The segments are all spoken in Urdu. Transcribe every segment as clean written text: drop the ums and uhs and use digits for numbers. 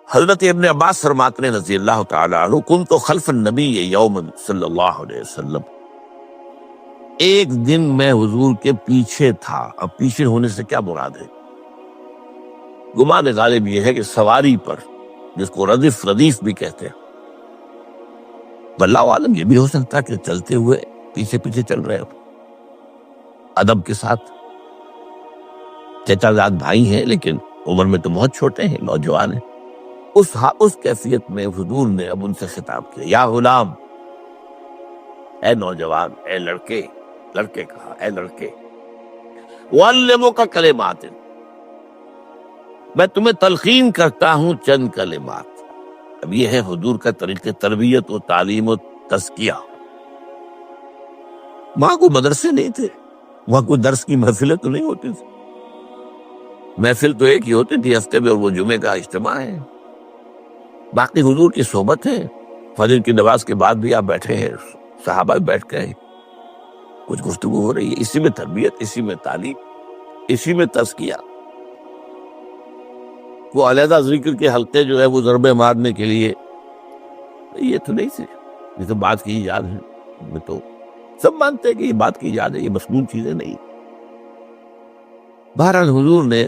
حضرت ابن عباس فرماتے ہیں رضی اللہ تعالی عنہ، کنت خلف النبی یوما صلی اللہ علیہ وسلم، ایک دن میں حضور کے پیچھے تھا۔ اب پیچھے ہونے سے کیا مراد ہے؟ گمان غالب یہ ہے کہ سواری پر، جس کو ردیف بھی کہتے ہیں، واللہ عالم یہ بھی ہو سکتا ہے کہ چلتے ہوئے پیچھے پیچھے چل رہے ہو ادب کے ساتھ۔ چچا زاد بھائی ہیں لیکن عمر میں تو بہت چھوٹے ہیں، نوجوان ہیں۔ اس کیفیت میں حضور نے اب ان سے خطاب کیا، یا غلام، اے نوجوان، اے لڑکے کہا، اے لڑکے، وَعَلِّمُكَ کلمات، میں تمہیں تلقین کرتا ہوں چند کلمات۔ اب یہ ہے حضور کا طریقہ تربیت و تعلیم و تزکیہ۔ وہاں کوئی مدرسے نہیں تھے، وہاں کوئی درس کی محفلیں تو نہیں ہوتی تھی، محفل تو ایک ہی ہوتی تھی ہفتے میں، اور وہ جمعے کا اجتماع ہے۔ باقی حضور کی صحبت ہے، فجر کی نماز کے بعد بھی آپ بیٹھے ہیں، صحابہ بھی بیٹھ گئے، کچھ گفتگو ہو رہی ہے، اسی میں تربیت، اسی میں تعلیم، اسی میں تزکیہ۔ وہ علیحدہ ذکر کے حلقے جو ہے وہ ضربے مارنے کے لیے یہ تو نہیں تھے، یہ تو بات کی ایجاد ہے، میں تو سب مانتے ہیں کہ یہ بات کی ایجاد ہے، یہ مصنوع چیزیں نہیں۔ بہرحال حضور نے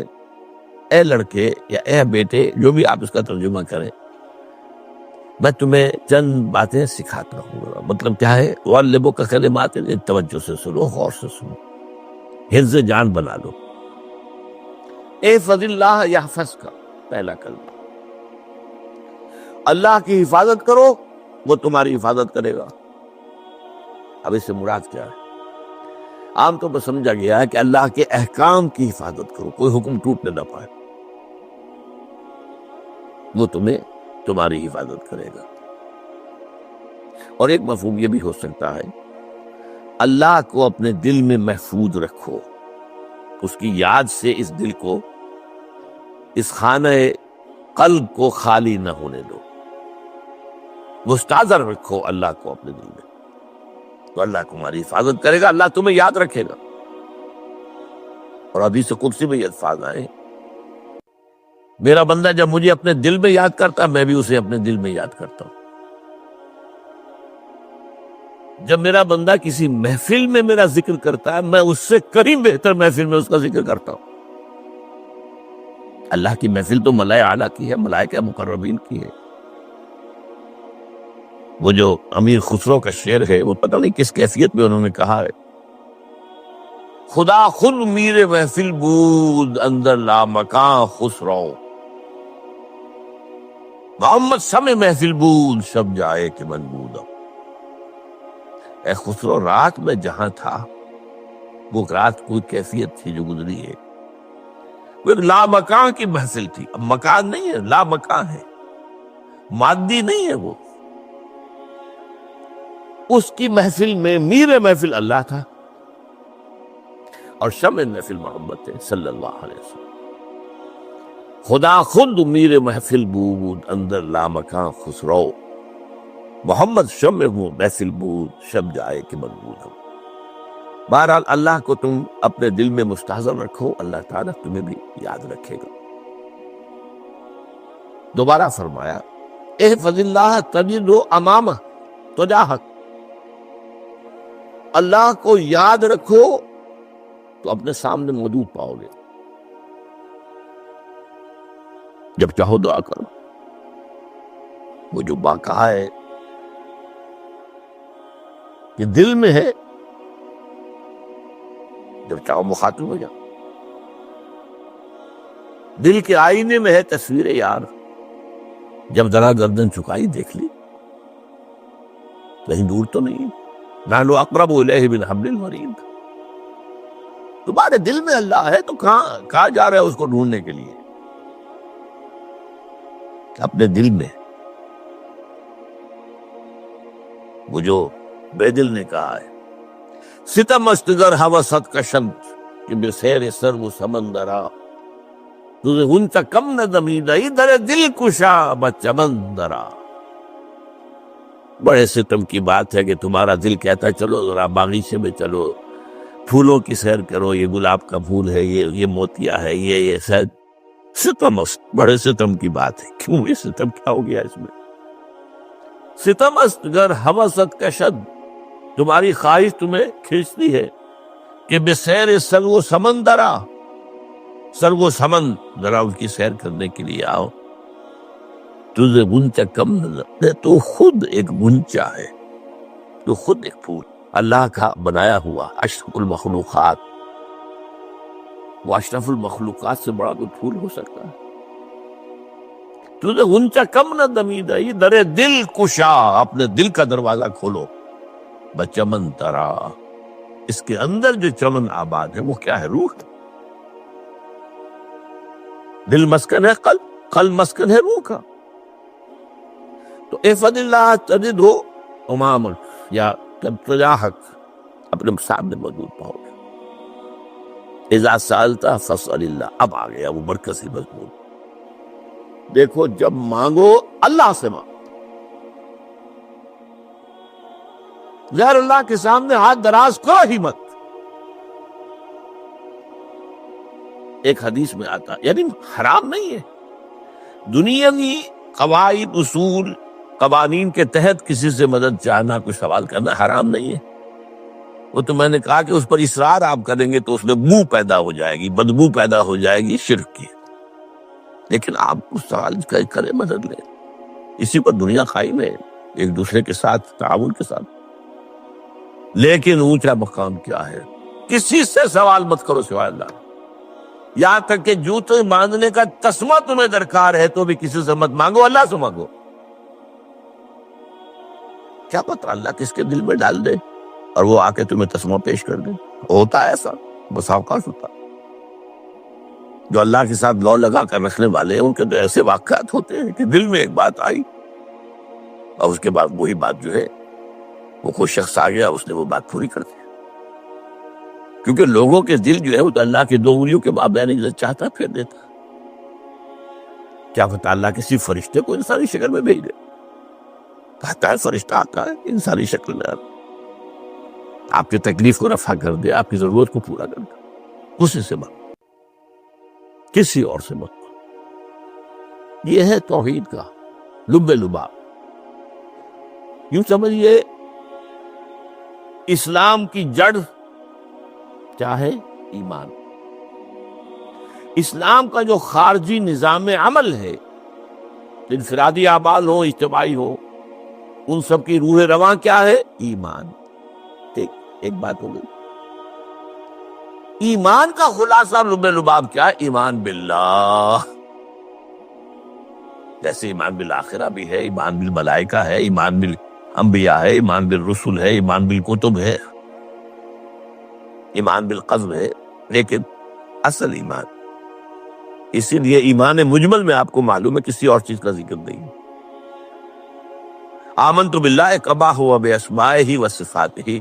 اے لڑکے یا اے بیٹے، جو بھی آپ اس کا ترجمہ کریں، میں تمہیں چند باتیں سکھاتا ہوں۔ مطلب کیا ہے؟ وَعَلِّمُكَ کلمات، توجہ سے سنو، غور سے سنو، حفظ جان بنا لو۔ احفظ اللہ یحفظک، پہلا کلمہ، اللہ کی حفاظت کرو، وہ تمہاری حفاظت کرے گا۔ اب اس سے مراد کیا ہے؟ عام طور پر سمجھا گیا ہے کہ اللہ کے احکام کی حفاظت کرو، کوئی حکم ٹوٹنے نہ پائے، وہ تمہاری حفاظت کرے گا۔ اور ایک مفہوم یہ بھی ہو سکتا ہے، اللہ کو اپنے دل میں محفوظ رکھو، اس کی یاد سے اس دل کو، اس خانہ قلب کو خالی نہ ہونے دو، مستحضر رکھو اللہ کو اپنے دل میں، تو اللہ تمہاری حفاظت کرے گا، اللہ تمہیں یاد رکھے گا۔ اور حدیث قدسی میں یہ الفاظ آئے، میرا بندہ جب مجھے اپنے دل میں یاد کرتا ہے، میں بھی اسے اپنے دل میں یاد کرتا ہوں۔ جب میرا بندہ کسی محفل میں میرا ذکر کرتا ہے، میں اس سے قریب بہتر محفل میں اس کا ذکر کرتا ہوں۔ اللہ کی محفل تو ملائے اعلیٰ کی ہے، ملائکہ مقربین کی ہے۔ وہ جو امیر خسرو کا شعر ہے، وہ پتہ نہیں کس کیفیت میں انہوں نے کہا ہے، خدا خود میر محفل بود اندر لامکاں خسرو، محمد سم محفل بود شب جائے کہ من بودم۔ اے خسرو، رات میں جہاں تھا، وہ رات کوئی کیفیت تھی جو گزری ہے، وہ ایک لامکان کی محفل تھی۔ اب مکان نہیں ہے، لامکان ہے، مادی نہیں ہے وہ۔ اس کی محفل میں میر محفل اللہ تھا، اور شمع محفل محمد تھے صلی اللہ علیہ وسلم۔ خدا خود میر محفل بود اندر لامکان خسرو، محمد شمع محفل بود شب جائے کہ من بودم۔ بہرحال اللہ کو تم اپنے دل میں مستحضر رکھو، اللہ تعالیٰ تمہیں بھی یاد رکھے گا۔ دوبارہ فرمایا، احفظ اللہ تجدہ امامہ تجاہک، اللہ کو یاد رکھو تو اپنے سامنے موجود پاؤ گے، جب چاہو دعا کرو۔ وہ جو با کہا ہے کہ دل میں ہے، جب چاہو مخاطب ہو جاؤ۔ دل کے آئینے میں ہے تصویر یار، جب ذرا گردن چکائی دیکھ لی، کہیں دور تو نہیں، نحن اقرب الیہ من حبل الورید۔ تمہارے دل میں اللہ ہے تو کہاں جا رہے ہو اس کو ڈھونڈنے کے لیے؟ اپنے دل میں۔ وہ جو بے دل نے کہا ہے، ستم استگر حوست کشند کہ بے سیر سر و سمندرا، تجھے ان کا کم نہ دمیدہ ادھر دل کشا بچمندرا۔ بڑے ستم کی بات ہے کہ تمہارا دل کہتا ہے چلو ذرا باغیچے میں چلو، پھولوں کی سیر کرو، یہ گلاب کا پھول ہے، یہ موتیا ہے، یہ شاید ستم است، بڑے ستم کی بات ہے، کیوں یہ ستم کیا ہو گیا اس میں؟ ستم است گر ہوست کشد، تمہاری خواہش تمہیں کھینچتی ہے کہ بے سیر سر و سمندرا، سر و سمن ذرا ان کی سیر کرنے کے لیے آؤ. تجھے گنچا کم نظر، تو خود ایک گنچا ہے، تو خود ایک پھول، اللہ کا بنایا ہوا اشرف المخلوقات. وہ اشرف المخلوقات سے بڑا کوئی پھول ہو سکتا ہے؟ تجھے گنچا کم نہ دمیدہ، یہ در دل کشا، اپنے دل کا دروازہ کھولو. بچمن ترا، اس کے اندر جو چمن آباد ہے وہ کیا ہے؟ روح. دل مسکن ہے قلب، قلب مسکن ہے روح کا. تو احفظ اللہ تجد ہو امام، یا تجاہک، اپنے سامنے موجود پاؤ گے. اذا سالتا فاسأل اللہ، اب آ گیا وہ مرکزی مضمون. دیکھو جب مانگو اللہ سے مانگو، غیر اللہ کے سامنے ہاتھ دراز کرو ہی مت. ایک حدیث میں آتا، یعنی حرام نہیں ہے دنیاوی قواعد اصول قوانین کے تحت کسی سے مدد چاہنا، کوئی سوال کرنا حرام نہیں ہے. وہ تو میں نے کہا کہ اس پر اصرار آپ کریں گے تو اس میں بو پیدا ہو جائے گی، بدبو پیدا ہو جائے گی شرک کی. لیکن آپ اس سوال کریں، مدد لیں، اسی پر دنیا قائم ہے، ایک دوسرے کے ساتھ تعاون کے ساتھ. لیکن اونچا مقام کیا ہے؟ کسی سے سوال مت کرو سوائے اللہ. یہاں تک کہ جوتے باندھنے کا تسمہ تمہیں درکار ہے تو بھی کسی سے مت مانگو، اللہ سے مانگو. کیا پتہ اللہ کس کے دل میں ڈال دے اور وہ آ کے تمہیں تسمہ پیش کر دے. ہوتا ہے ایسا، بس اوقات ہوتا ہے. جو اللہ کے ساتھ لو لگا کر رکھنے والے ہیں ان کے تو ایسے واقعات ہوتے ہیں کہ دل میں ایک بات آئی اور اس کے بعد وہی بات جو ہے وہ کوئی شخص آ گیا، اس نے وہ بات پوری کر دی. کیونکہ لوگوں کے دل جو ہے وہ تو اللہ کے دو انگلیوں کے مابین چاہتا پھر دیتا. کیا پتہ اللہ کسی فرشتے کو انسانی شکل میں بھیج دے. کہتا ہے فرشتہ آتا ہے انسانی شکل میں، آپ کی تکلیف کو رفع کر دے، آپ کی ضرورت کو پورا کر دے. اسی سے مانگو، کسی اور سے مت. یہ ہے توحید کا لب لباب. یوں سمجھیے اسلام کی جڑ کیا ہے؟ ایمان. اسلام کا جو خارجی نظام عمل ہے، انفرادی اعمال ہو اجتماعی ہو، ان سب کی روح رواں کیا ہے؟ ایمان. ایک بات ہو گئی. ایمان کا خلاصہ لب لباب کیا ہے؟ ایمان باللہ. جیسے ایمان بالآخرہ بھی ہے، ایمان بالملائکہ ہے، ایمان بالانبیاء ہے، ایمان بالرسل ہے، ایمان بالکتب ہے، ایمان بالقلب ہے. لیکن اصل ایمان، اسی لیے ایمان مجمل میں آپ کو معلوم ہے کسی اور چیز کا ذکر نہیں. آمنت باللہ کما ہوا باسمائہ وصفاتہ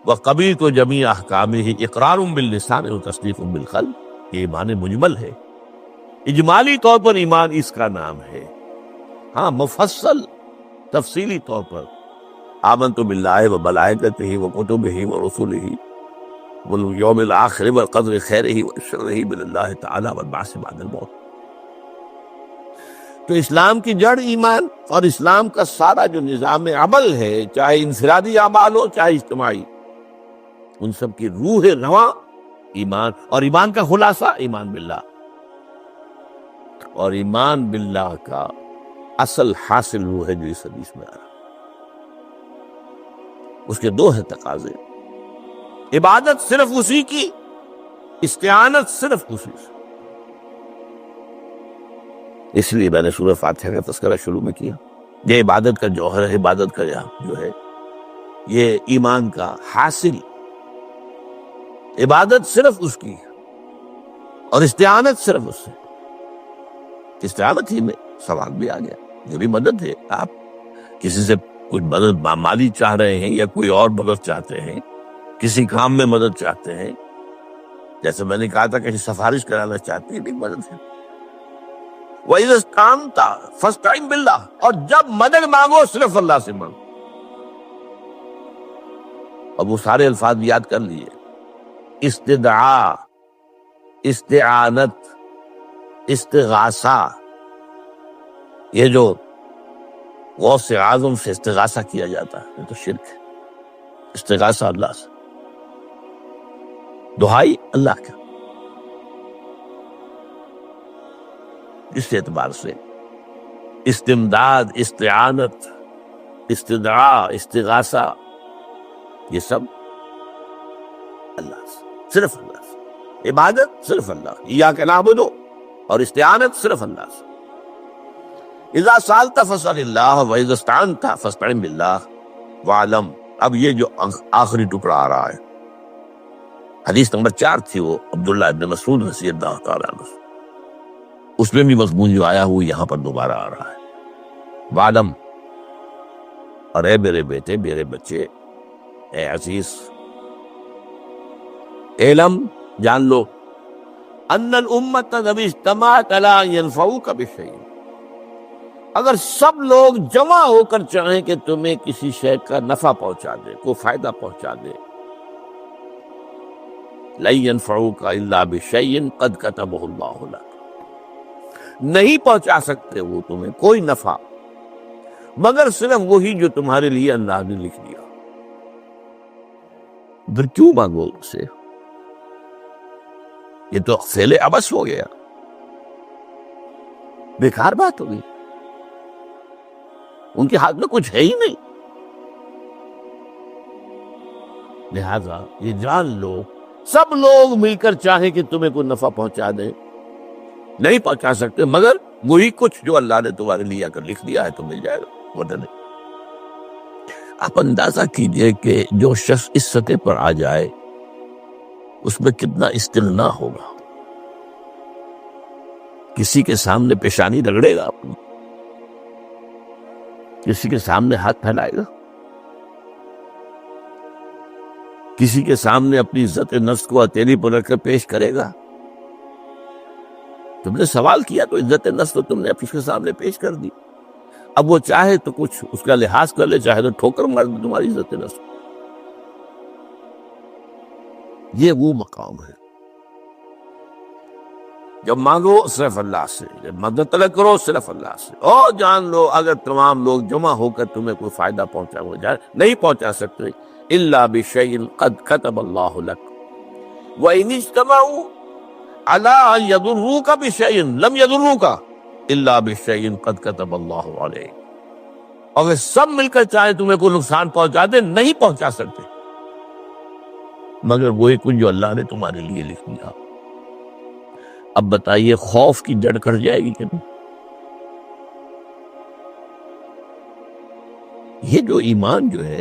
وقبلت جمیع احکامہ اقرار باللسان وتصدیق بالقلب. یہ ایمان مجمل ہے. اجمالی طور پر ایمان اس کا نام ہے. ہاں مفصل تفصیلی طور پر آمنت باللہ وملائکتہ وکتبہ ورسلہ والیوم الآخر والقدر خیرہ وشرہ من اللہ تعالی والبعث بعد الموت. تو اسلام کی جڑ ایمان، اور اسلام کا سارا جو نظام عمل ہے، چاہے انفرادی اعمال ہو چاہے اجتماعی، ان سب کی روح رواں ایمان. اور ایمان کا خلاصہ ایمان باللہ. اور ایمان باللہ کا اصل حاصل وہ ہے جو اس حدیث میں آ رہا. اس کے دو ہیں تقاضے: عبادت صرف اسی کی، استعانت صرف اسی سے. اس لیے میں نے سورہ فاتحہ کا تذکرہ شروع میں کیا. یہ عبادت کا جوہر ہے، عبادت کا جو ہے یہ ایمان کا حاصل. عبادت صرف اس کی اور استعانت صرف اس سے. استعانت ہی میں سوال بھی آ گیا، یہ بھی مدد ہے. آپ کسی سے کوئی مدد مالی چاہ رہے ہیں یا کوئی اور مدد چاہتے ہیں، کسی کام میں مدد چاہتے ہیں، جیسے میں نے کہا تھا کہ سفارش کرانا چاہتے ہیں، بھی مدد ہے. وَإِذَا اسْتَعَنْتَ فَاسْتَعِنْ بِاللَّهِ. اور جب مدد مانگو صرف اللہ سے مانگو. اب وہ سارے الفاظ یاد کر لیے: استدعاء، استعانت، استغاثہ، یہ جو غوث اعظم سے استغاثہ کیا جاتا ہے یہ تو شرک ہے۔ استغاثہ اللہ سے، دعائی اللہ کا، اس اعتبار سے استمداد، استعانت، استدعاء، استغاثہ، یہ سب اللہ سے، صرف اللہ سے۔ عبادت صرف اللہ، ایاک نعبد، اور استعانت صرف اللہ سے۔ اذا سالت فاسأل اللہ واذا استعنت فاستعن باللہ واعلم۔ اب یہ جو آخری ٹکڑا آ رہا ہے، حدیث نمبر 4 تھی، وہ عبداللہ ابن مسعود رضی اللہ تعالیٰ عنہ، اس میں بھی مضمون جو آیا وہ یہاں پر دوبارہ آ رہا ہے۔ وعلم، اور اے میرے بیٹے، میرے بچے، اے عزیز، علم، جان لو، ان الامت لو اجتمعت علی ان ینفعوک بشیء، اگر سب لوگ جمع ہو کر چاہیں کہ تمہیں کسی شے کا نفع پہنچا دے، کوئی فائدہ پہنچا دے، لن ینفعوک الا بشیء قد کتبہ اللہ لک، نہیں پہنچا سکتے وہ تمہیں کوئی نفع مگر صرف وہی جو تمہارے لیے اللہ نے لکھ دیا۔ پھر کیوں مانگو اس سے؟ یہ تو فعل عبث ہو گیا، بیکار بات ہو گئی، ان کے ہاتھ میں کچھ ہے ہی نہیں۔ لہذا یہ جان لو، سب لوگ مل کر چاہیں کہ تمہیں کوئی نفع پہنچا دیں، نہیں پہنچا سکتے مگر وہی کچھ جو اللہ نے تمہارے لیے اگر لکھ دیا ہے تو مل جائے گا، ورنہ نہیں۔ آپ اندازہ کیجئے کہ جو شخص اس سطح پر آ جائے اس میں کتنا استغنا ہوگا، کسی کے سامنے پیشانی رگڑے گا اپنی، کسی کے سامنے ہاتھ پھیلائے گا، کسی کے سامنے اپنی عزت نفس کو ہتھیلی پر رکھ کر پیش کرے گا۔ تم نے سوال کیا تو عزت نفس تو تم نے اس کے سامنے پیش کر دی، اب وہ چاہے تو کچھ اس کا لحاظ کر لے، چاہے تو ٹھوکر مار دے تمہاری عزت نفس۔ یہ وہ مقام ہے جب مانگو صرف اللہ سے، جب مدد طلب کرو صرف اللہ سے، اور جان لو اگر تمام لوگ جمع ہو کر تمہیں کوئی فائدہ پہنچا ہو جائے، نہیں پہنچا سکتے، الا بشیء قد کتب اللہ لک وان اجتمعوا علی ان یضروک بشیء لم یضروک الا بشیء قد کتب اللہ علیک، اگر سب مل کر چاہے تمہیں کوئی نقصان پہنچا دے، نہیں پہنچا سکتے مگر وہی کچھ جو اللہ نے تمہارے لیے لکھ دیا۔ اب بتائیے خوف کی جڑ کٹ جائے گی کہ نہیں؟ یہ جو ایمان جو ہے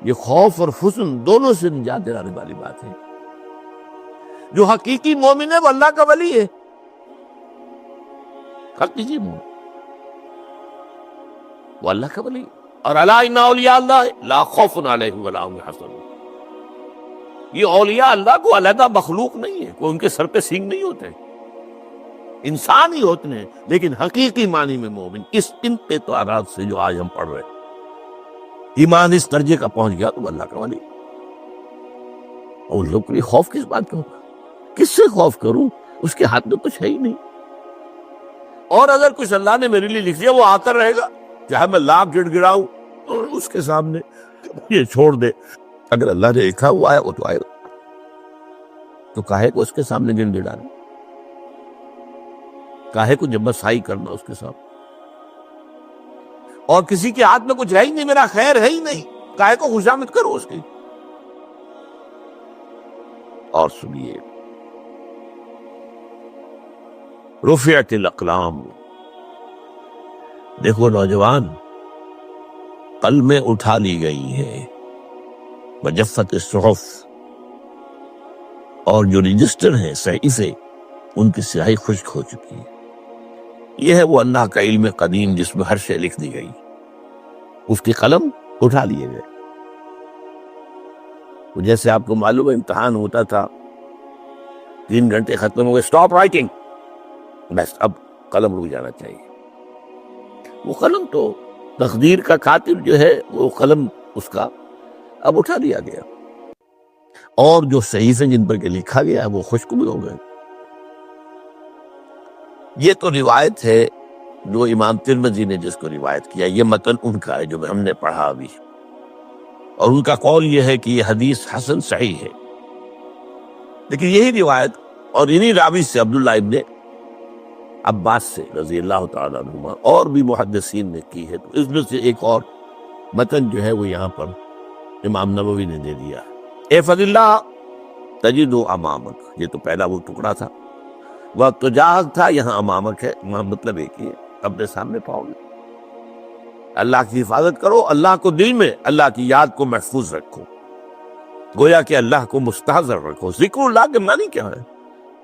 یہ خوف اور حزن دونوں سے نجات دلانے والی بات ہے۔ جو حقیقی مومن ہے وہ اللہ کا ولی ہے، حقیقی مومن وہ اللہ کا ولی، اور الا ان اولیاء اللہ لا خوف علیہم ولا هم يحزنون۔ یہ اولیاء اللہ کو علیحدہ مخلوق نہیں ہے، کوئی ان کے سر پہ سینگ نہیں ہوتے، انسان ہی ہوتے ہیں، لیکن حقیقی معنی میں مومن اس ان اعتبارات سے جو آج ہم پڑھ رہے ہیں، ایمان اس درجے کا پہنچ گیا تو اللہ کا ولی۔ اور لوگ کے لیے خوف کس بات کا ہوگا؟ کس سے خوف کروں؟ اس کے ہاتھ میں کچھ ہے ہی نہیں، اور اگر کچھ اللہ نے میرے لیے لکھ دیا وہ آتا رہے گا، چاہے میں لاکھ گڑ گڑاؤں اور اس کے سامنے یہ چھوڑ دے، اگر اللہ نے لکھا ہوا ہے وہ تو آئے گا، تو کاہے کو اس کے سامنے گڑ گڑانا، کاہے کو جبرسائی کرنا اس کے سامنے، اور کسی کے ہاتھ میں کچھ ہے ہی نہیں، میرا خیر ہے ہی نہیں، کاہے کو خوشامد کرو اس کی۔ اور سنیے، رفعت الاقلام، دیکھو نوجوان، قلمیں اٹھا لی گئی ہیں، وجفت الصحف، اور جو رجسٹر ہیں صحیفے ان کی سیاہی خشک ہو چکی ہے۔ یہ ہے وہ اللہ کا علم قدیم جس میں ہر شے لکھ دی گئی، اس کی قلم اٹھا لیے گئے۔ جیسے آپ کو معلوم ہے امتحان ہوتا تھا، 3 گھنٹے ختم ہو گئے، اسٹاپ رائٹنگ، بس اب قلم رک جانا چاہیے۔ وہ قلم تو تقدیر کا کاتب جو ہے وہ قلم اس کا اب اٹھا دیا گیا، اور جو صحیفے جن پر کے لکھا گیا ہے وہ خشک بھی ہو گئے۔ یہ تو روایت ہے جو امام ترمذی نے جس کو روایت کیا، یہ متن ان کا ہے جو ہم نے پڑھا ابھی، اور ان کا قول یہ ہے کہ یہ حدیث حسن صحیح ہے۔ لیکن یہی روایت اور انہی راوی سے عبداللہ ابن عباس سے رضی اللہ تعالیٰ عنہما اور بھی محدثین نے کی ہے، تو اس میں سے ایک اور متن جو ہے وہ یہاں پر امام نووی نے دے دیا۔ احفظ اللہ تجد امامک، یہ تو پہلا وہ ٹکڑا تھا، وہ تجاہک تھا، یہاں امامک ہے، مطلب ایک ہی ہے، اپنے سامنے پاؤ گے۔ اللہ کی حفاظت کرو، اللہ کو دل میں، اللہ کی یاد کو محفوظ رکھو، گویا کہ اللہ کو مستحضر رکھو۔ ذکر اللہ کے معنی کیا ہے؟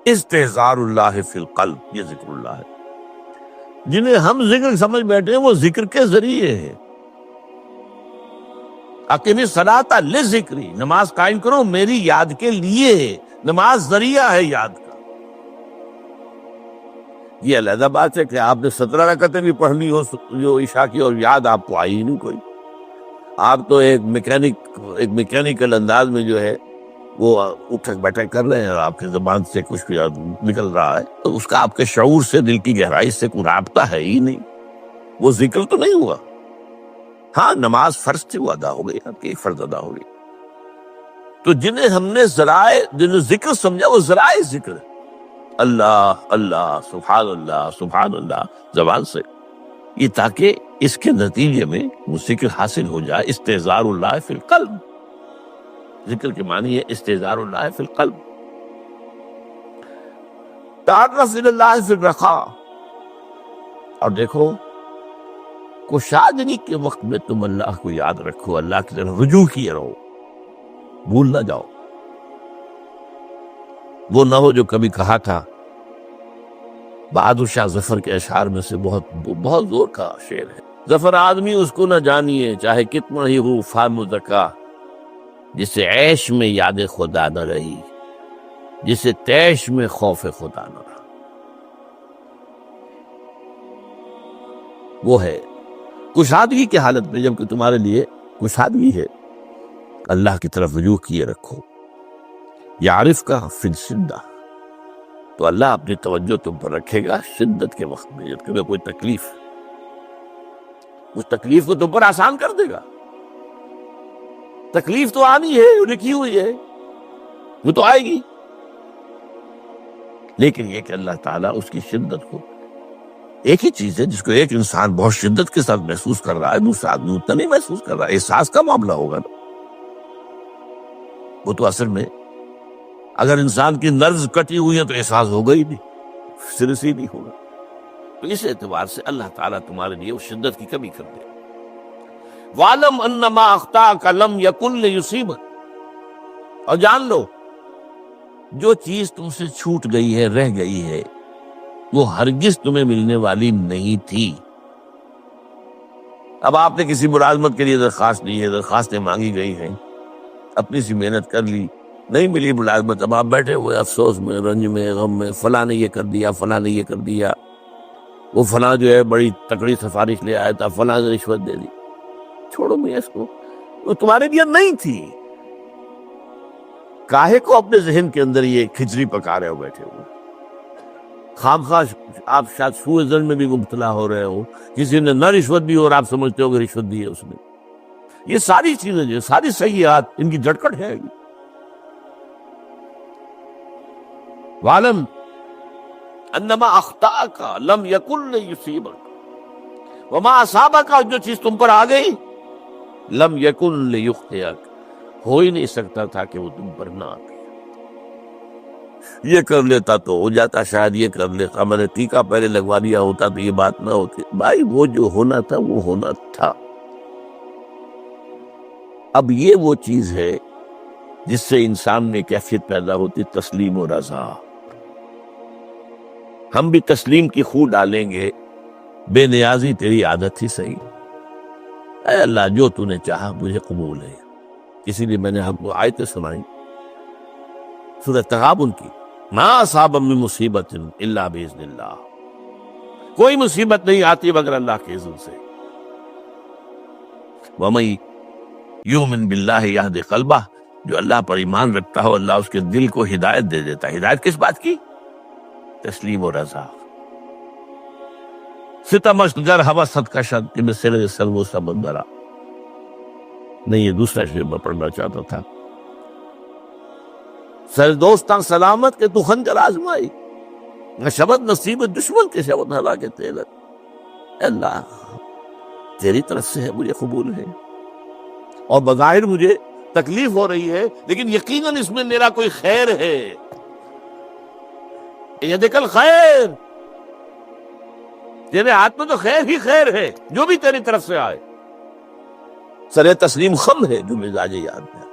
استحضار اللہ فی القلب، یہ ذکر اللہ ہے۔ جنہیں ہم ذکر سمجھ بیٹھے ہیں وہ ذکر کے ذریعے ہے۔ اقیم الصلاۃ لذکری، نماز قائم کرو میری یاد کے لیے، نماز ذریعہ ہے یاد کا۔ یہ علیحدہ بات ہے کہ آپ نے 17 رکعتیں بھی پڑھنی ہو جو عشاء کی، اور یاد آپ کو آئی نہیں کوئی، آپ تو ایک میکینیکل انداز میں جو ہے وہ اٹھک بیٹھک کر رہے ہیں، اور آپ کے زبان سے کچھ نکل رہا ہے، تو اس کا آپ کے شعور سے، دل کی گہرائی سے کوئی رابطہ ہے ہی نہیں، وہ ذکر تو نہیں ہوا۔ ہاں نماز فرض تھی، وہ ادا ہو گئی، آپ کی ایک فرض ادا ہو گئی۔ تو جنہیں ہم نے جنہیں ذکر سمجھا وہ ذرائع ذکر ہے، اللہ اللہ سبحان اللہ زبان سے، یہ تاکہ اس کے نتیجے میں وہ ذکر حاصل ہو جائے۔ استحضار اللہ فی القلب، ذکر کے معنی ہے استحضار اللہ فی القلب۔ تعرف الی اللہ فی الرخاء، اور دیکھو کشادگی کے وقت میں تم اللہ کو یاد رکھو، اللہ کی طرف رجوع کیے رہو، بھول نہ جاؤ۔ وہ نہ ہو جو کبھی کہا تھا، بہادر شاہ ظفر کے اشعار میں سے بہت زور کا شعر ہے، ظفر آدمی اس کو نہ جانیے چاہے کتنا ہی ہو فام و ذکا، جسے عیش میں یاد خدا نہ رہی، جسے تیش میں خوف خدا نہ رہا۔ وہ ہے کشادگی کی حالت میں، جبکہ تمہارے لیے کشادگی ہے، اللہ کی طرف رجوع کیے رکھو۔ یعرف کا فی الشدہ، تو اللہ اپنی توجہ تم پر رکھے گا شدت کے وقت میں، جب تمہیں کوئی تکلیف، اس تکلیف کو تم پر آسان کر دے گا۔ تکلیف تو آنی ہے، لکھی ہوئی ہے، وہ تو آئے گی، لیکن یہ کہ اللہ تعالیٰ اس کی شدت کو، ایک ہی چیز ہے جس کو ایک انسان بہت شدت کے ساتھ محسوس کر رہا ہے، دوسرا آدمی اتنا نہیں محسوس کر رہا ہے، احساس کا معاملہ ہوگا نا۔ وہ تو اصل میں اگر انسان کی نرز کٹی ہوئی ہے تو احساس ہوگا ہی نہیں، سرس ہی نہیں ہوگا۔ تو اس اعتبار سے اللہ تعالیٰ تمہارے لیے اس شدت کی کمی کر دے۔ وَعْلَمْ أَنَّمَا أَخْطَأَكَ لَمْ يَكُنْ لِيُصِيبَكَ، اور جان لو جو چیز تم سے چھوٹ گئی ہے، رہ گئی ہے، وہ ہرگز تمہیں ملنے والی نہیں تھی۔ اب آپ نے کسی ملازمت کے لیے درخواست دی ہے، درخواستیں مانگی گئی ہیں، اپنی سی محنت کر لی، نہیں ملی ملازمت، اب آپ بیٹھے ہوئے افسوس میں، رنج میں، غم میں، فلاں نے یہ کر دیا، فلاں نے یہ کر دیا، وہ فلاں جو ہے بڑی تکڑی سفارش لے آیا تھا، فلاں نے رشوت دے دی۔ چھوڑو میں اس کو، وہ تمہارے لیے نہیں تھی۔ کاہے کو اپنے ذہن کے اندر یہ کھچڑی پکا رہے ہو بیٹھے ہوئے؟ خامخواہ آپ شاید سوء ظن میں بھی مبتلا ہو رہے ہو، کسی نے نہ رشوت دی اور آپ سمجھتے ہو کہ رشوت دی ہے اس نے۔ یہ ساری چیزیں جو ساری سیئات، ان کی جھٹکٹ ہے۔ وَعْلَمْ أَنَّمَا أَخْطَأَكَ لَمْ يَكُنْ لِيُصِيبَكَ وَمَا أَصَابَكَ، جو چیز تم پر آ گئی، لَمْ يَكُنْ لِيُخْطِئَكَ، ہو ہی نہیں سکتا تھا کہ وہ تم پر نہ آ گئی۔ یہ کر لیتا تو ہو جاتا، شاید یہ کر لیتا، میں نے ٹیکا پہلے لگوا دیا ہوتا تو یہ بات نہ ہوتی۔ بھائی وہ جو ہونا تھا وہ ہونا تھا۔ اب یہ وہ چیز ہے جس سے انسان میں کیفیت پیدا ہوتی، تسلیم و رضا۔ ہم بھی تسلیم کی خو ڈالیں گے، بے نیازی تیری عادت ہی صحیح، اے اللہ جو تو نے چاہا مجھے قبول ہے۔ اسی لیے میں نے آپ کو آیتیں سنائی سورہ تغابن کی، ما اصاب من مصیبت الا باذن اللہ، کوئی مصیبت نہیں آتی مگر اللہ کے اذن سے۔ وَمَن یؤمن باللہ یہد قلبہ، جو اللہ پر ایمان رکھتا ہو اللہ اس کے دل کو ہدایت دے دیتا ہے۔ ہدایت کس بات کی؟ تسلیم و رضا۔ ستمش گر حوست کشد کہ مثل سلو سمندرا. نہیں، یہ دوسرا شعر میں پڑھنا چاہتا تھا. سر دوستاں سلامت کہ تو خنجر آزمائی، نہ شبد نصیب دشمن کے شبد ہلا کے تیلت. اللہ تیری طرف سے ہے، مجھے قبول ہے، اور بظاہر مجھے تکلیف ہو رہی ہے، لیکن یقیناً اس میں میرا کوئی خیر ہے. یہ دیکھل خیر، تیرے ہاتھ میں تو خیر ہی خیر ہے، جو بھی تیری طرف سے آئے. سر تسلیم خم ہے جو مزاج یاد ہے.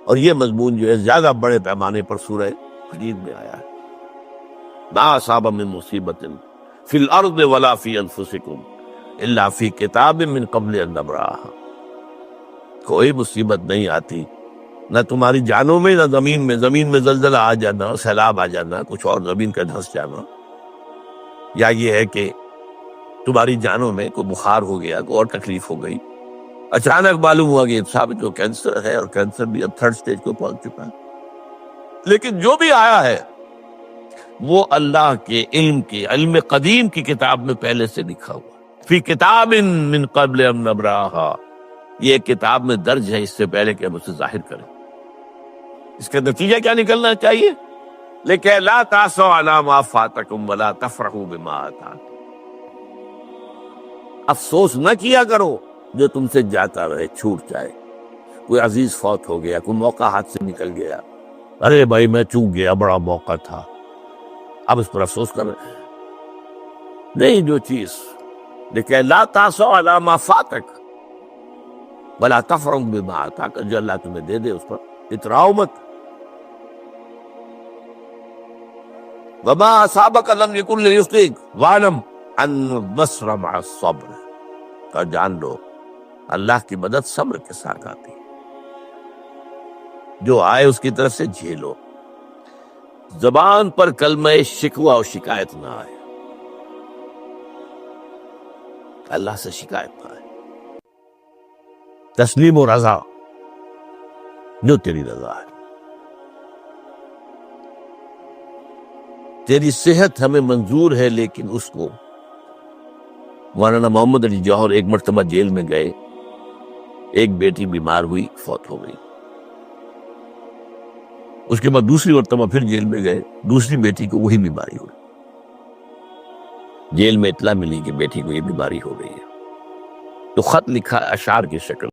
اور یہ مضمون جو ہے زیادہ بڑے پیمانے پر سورہ حدید میں آیا ہے. ما اصاب من مصیبت فی الارض ولا فی انفسکم الا فی کتاب من قبل ان نبرأہا. کوئی مصیبت نہیں آتی نہ تمہاری جانوں میں نہ زمین میں زلزلہ آ جانا، سیلاب آ جانا، کچھ اور زمین کا دھنس جانا، یا یہ ہے کہ تمہاری جانوں میں کوئی بخار ہو گیا، کوئی اور تکلیف ہو گئی، اچانک معلوم ہوا کہ ثابت جو کینسر ہے، اور کینسر بھی اب 3rd سٹیج کو پہنچ چکا ہے. لیکن جو بھی آیا ہے وہ اللہ کے علم قدیم کی کتاب میں پہلے سے لکھا ہوا. فی کتاب من قبل ان نبرأہا، یہ کتاب میں درج ہے اس سے پہلے کہ ہم اسے ظاہر کریں. اس کا نتیجہ کیا نکلنا چاہیے؟ لیکن لا تاسوا علی ما فاتکم ولا تفرحوا بما آتاکم. افسوس نہ کیا کرو جو تم سے جاتا رہے، چھوٹ جائے. کوئی عزیز فوت ہو گیا، کوئی موقع ہاتھ سے نکل گیا، ارے بھائی میں چوک گیا، بڑا موقع تھا، اب اس پر افسوس کر رہے نہیں. جو چیز لیکن لا تاسوا علی ما فاتک ولا تفرحوا بما آتاک، جو اللہ تمہیں دے دے اس پر اتراؤ مت. وما اصابک لم یکن لیخطئک واعلم ان النصر مع الصبر. کا جان لو اللہ کی مدد صبر کے ساتھ آتی ہے، جو آئے اس کی طرف سے جھیلو. زبان پر کلمہ شکوہ اور شکایت نہ آئے، اللہ سے شکایت نہ آئے. تسلیم و رضا، جو تیری رضا ہے. تیری صحت ہمیں منظور ہے، لیکن اس کو مولانا محمد علی جوہر ایک مرتبہ جیل میں گئے، ایک بیٹی بیمار ہوئی، فوت ہو گئی. اس کے بعد دوسری مرتبہ پھر جیل میں گئے، دوسری بیٹی کو وہی بیماری ہوئی. جیل میں اطلاع ملی کہ بیٹی کو یہ بیماری ہو گئی ہے، تو خط لکھا اشعار کی شکل